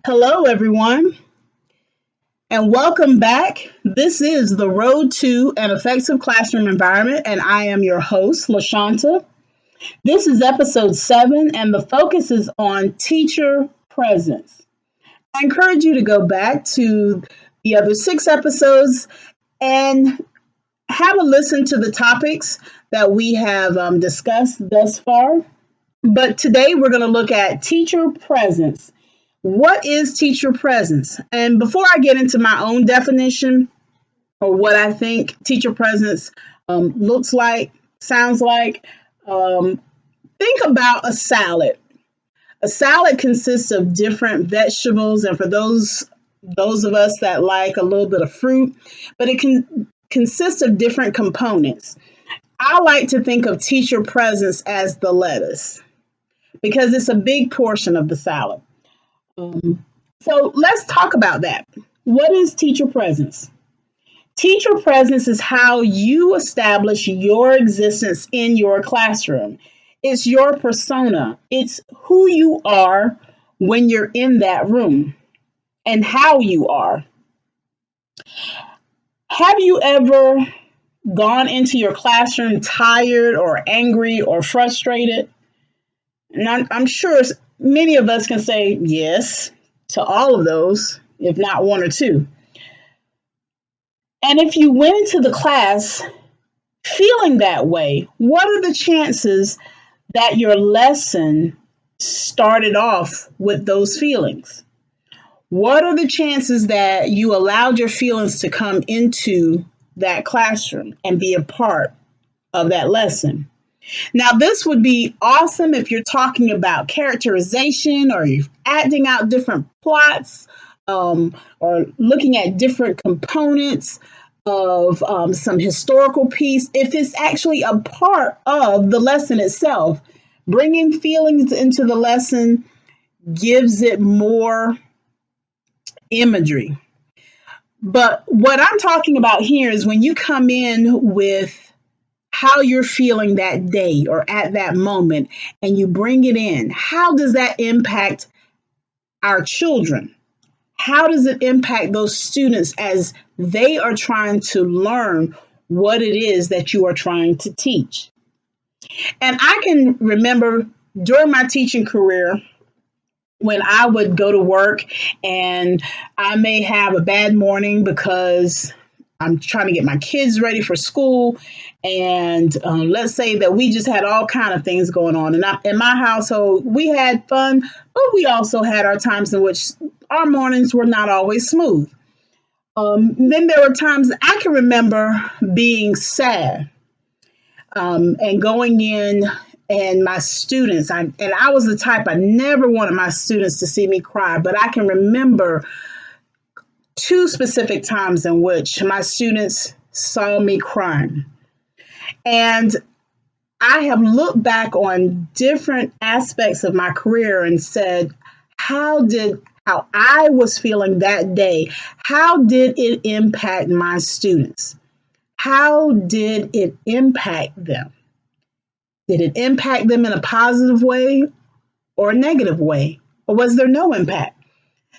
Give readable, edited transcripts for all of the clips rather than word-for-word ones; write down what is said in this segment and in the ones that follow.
Hello, everyone, and welcome back. This is the Road to an Effective Classroom Environment, and I am your host, Lashawnte. This is episode 7, and the focus is on teacher presence. I encourage you to go back to the other 6 episodes and have a listen to the topics that we have discussed thus far. But today we're going to look at teacher presence. What is teacher presence? And before I get into my own definition or what I think teacher presence looks like, sounds like, think about a salad. A salad consists of different vegetables, and for those of us that like a little bit of fruit, but it can consist of different components. I like to think of teacher presence as the lettuce because it's a big portion of the salad. So let's talk about that. What is teacher presence? Teacher presence is how you establish your existence in your classroom. It's your persona. It's who you are when you're in that room and how you are. Have you ever gone into your classroom tired or angry or frustrated? And I'm sure many of us can say yes to all of those, if not one or two. And if you went into the class feeling that way, what are the chances that your lesson started off with those feelings? What are the chances that you allowed your feelings to come into that classroom and be a part of that lesson? Now, this would be awesome if you're talking about characterization or you're acting out different plots or looking at different components of some historical piece. If it's actually a part of the lesson itself, bringing feelings into the lesson gives it more imagery. But what I'm talking about here is when you come in with how you're feeling that day or at that moment, and you bring it in. How does that impact our children? How does it impact those students as they are trying to learn what it is that you are trying to teach? And I can remember during my teaching career, when I would go to work and I may have a bad morning because I'm trying to get my kids ready for school. And let's say that we just had all kind of things going on. And in my household, we had fun, but we also had our times in which our mornings were not always smooth. Then there were times I can remember being sad and going in and my students, I was the type, I never wanted my students to see me cry, but I can remember 2 specific times in which my students saw me crying. And I have looked back on different aspects of my career and said, how I was feeling that day, how did it impact my students? How did it impact them? Did it impact them in a positive way or a negative way? Or was there no impact?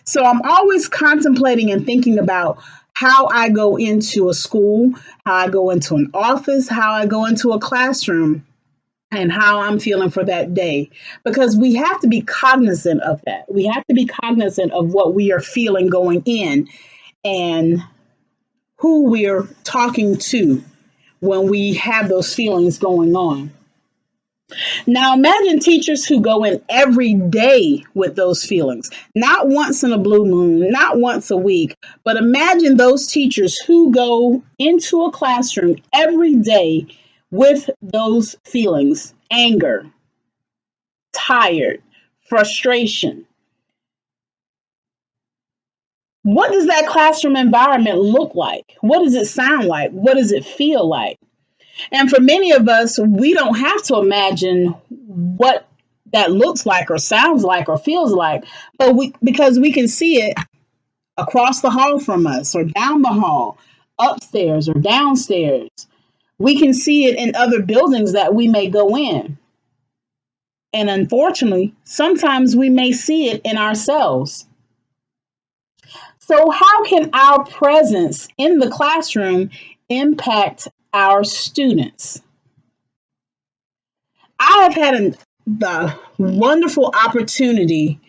So I'm always contemplating and thinking about how I go into a school, how I go into an office, how I go into a classroom, and how I'm feeling for that day. Because we have to be cognizant of that. We have to be cognizant of what we are feeling going in and who we're talking to when we have those feelings going on. Now imagine teachers who go in every day with those feelings, not once in a blue moon, not once a week, but imagine those teachers who go into a classroom every day with those feelings: anger, tired, frustration. What does that classroom environment look like? What does it sound like? What does it feel like? And for many of us, we don't have to imagine what that looks like or sounds like or feels like, but because we can see it across the hall from us or down the hall, upstairs or downstairs. We can see it in other buildings that we may go in. And unfortunately, sometimes we may see it in ourselves. So, how can our presence in the classroom impact our students? I have had the wonderful opportunity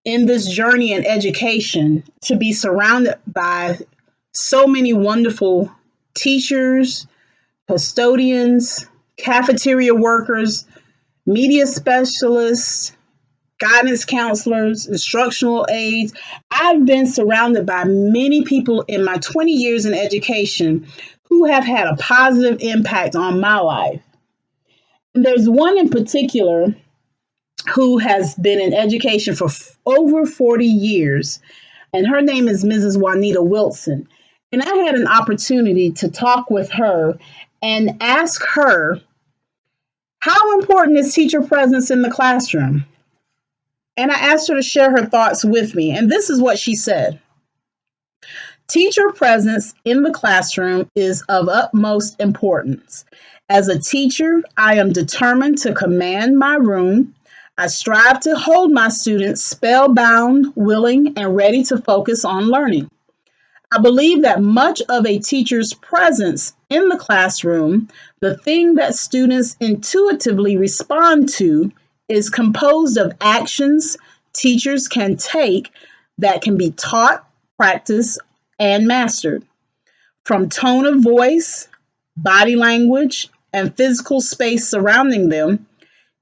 in this journey in education to be surrounded by so many wonderful teachers, custodians, cafeteria workers, media specialists, guidance counselors, instructional aides. I've been surrounded by many people in my 20 years in education who have had a positive impact on my life. And there's one in particular who has been in education for over 40 years, and her name is Mrs. Juanita Wilson. And I had an opportunity to talk with her and ask her, how important is teacher presence in the classroom? And I asked her to share her thoughts with me. And this is what she said. Teacher presence in the classroom is of utmost importance. As a teacher, I am determined to command my room. I strive to hold my students spellbound, willing, and ready to focus on learning. I believe that much of a teacher's presence in the classroom, the thing that students intuitively respond to, is composed of actions teachers can take that can be taught, practiced, and mastered. From tone of voice, body language, and physical space surrounding them,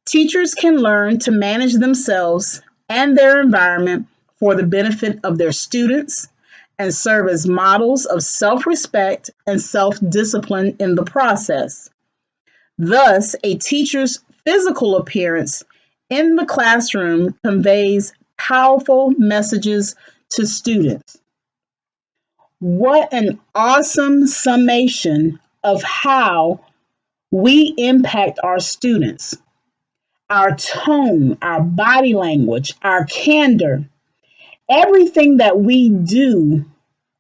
teachers can learn to manage themselves and their environment for the benefit of their students and serve as models of self-respect and self-discipline in the process. Thus, a teacher's physical appearance in the classroom conveys powerful messages to students. What an awesome summation of how we impact our students. Our tone, our body language, our candor, everything that we do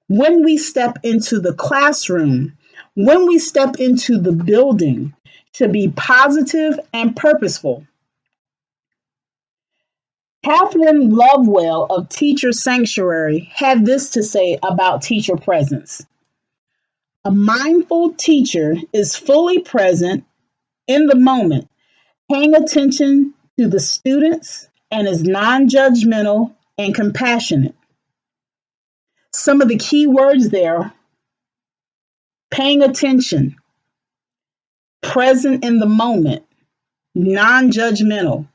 when we step into the classroom, when we step into the building, should be positive and purposeful. Catherine Lovewell of Teacher Sanctuary had this to say about teacher presence. A mindful teacher is fully present in the moment, paying attention to the students, and is non-judgmental and compassionate. Some of the key words there: paying attention, present in the moment, non-judgmental,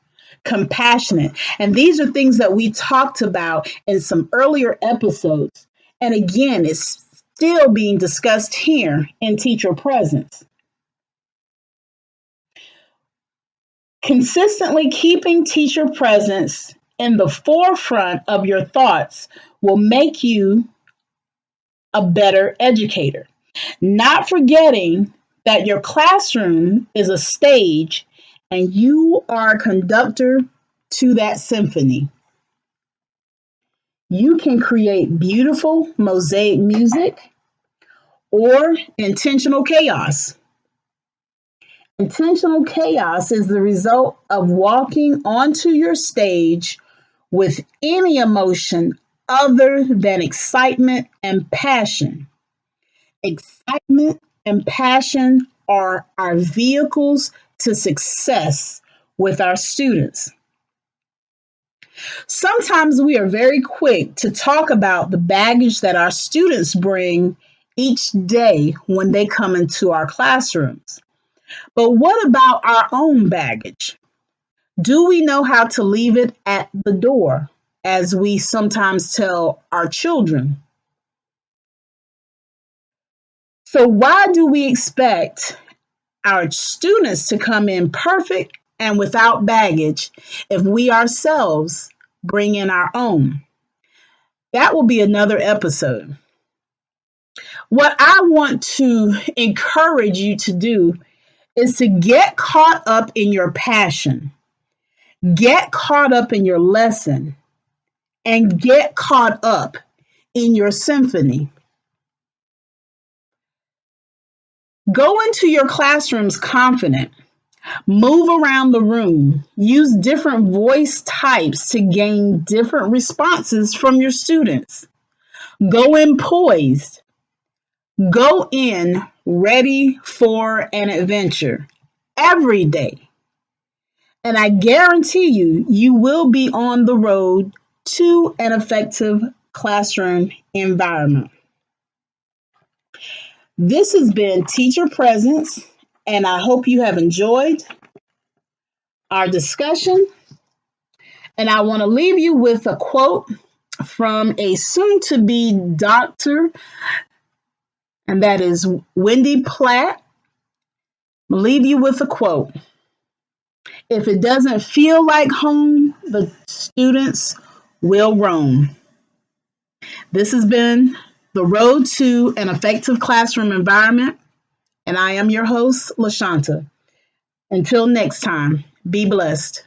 compassionate. And these are things that we talked about in some earlier episodes. And again, it's still being discussed here in teacher presence. Consistently keeping teacher presence in the forefront of your thoughts will make you a better educator. Not forgetting that your classroom is a stage and you are a conductor to that symphony. You can create beautiful mosaic music or intentional chaos. Intentional chaos is the result of walking onto your stage with any emotion other than excitement and passion. Excitement and passion are our vehicles to success with our students. Sometimes we are very quick to talk about the baggage that our students bring each day when they come into our classrooms. But what about our own baggage? Do we know how to leave it at the door, as we sometimes tell our children? So why do we expect our students to come in perfect and without baggage if we ourselves bring in our own? That will be another episode. What I want to encourage you to do is to get caught up in your passion, get caught up in your lesson, and get caught up in your symphony. Go into your classrooms confident. Move around the room. Use different voice types to gain different responses from your students. Go in poised. Go in ready for an adventure every day. And I guarantee you, you will be on the road to an effective classroom environment. This has been Teacher Presence, and I hope you have enjoyed our discussion. And I want to leave you with a quote from a soon to be doctor, and that is Wendy Platt. I'll leave you with a quote. If it doesn't feel like home, the students will roam. This has been The Road to an Effective Classroom Environment, and I am your host, Lashawnte. Until next time, be blessed.